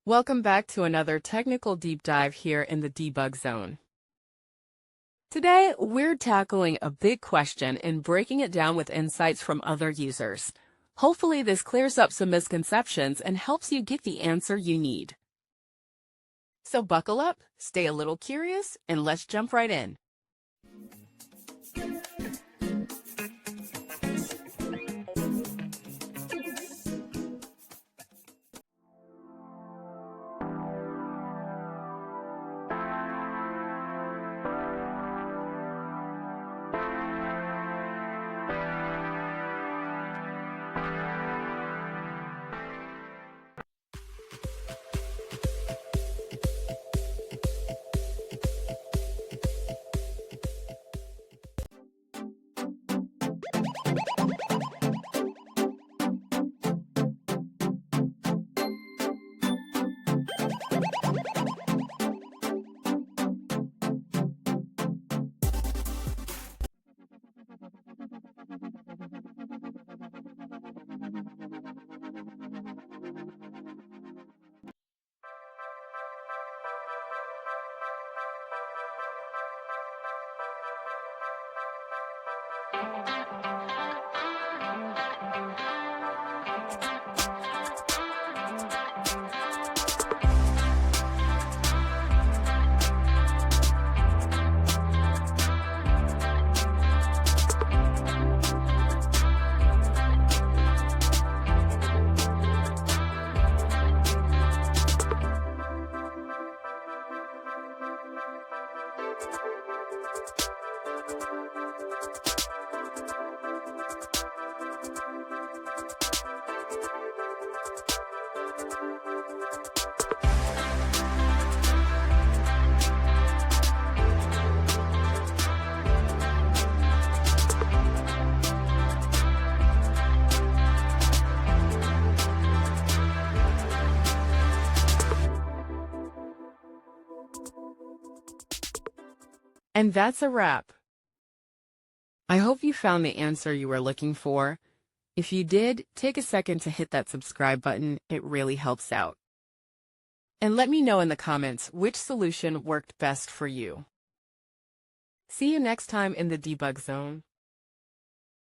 Welcome back to another technical deep dive here in the debug zone. Today, we're tackling a big question and breaking it down with insights from other users. Hopefully, this clears up some misconceptions and helps you get the answer you need. So buckle up, stay a little curious, and let's jump right in. And that's a wrap. I hope you found the answer you were looking for. If you did, take a second to hit that subscribe button. It really helps out. And let me know in the comments which solution worked best for you. See you next time in the debug zone.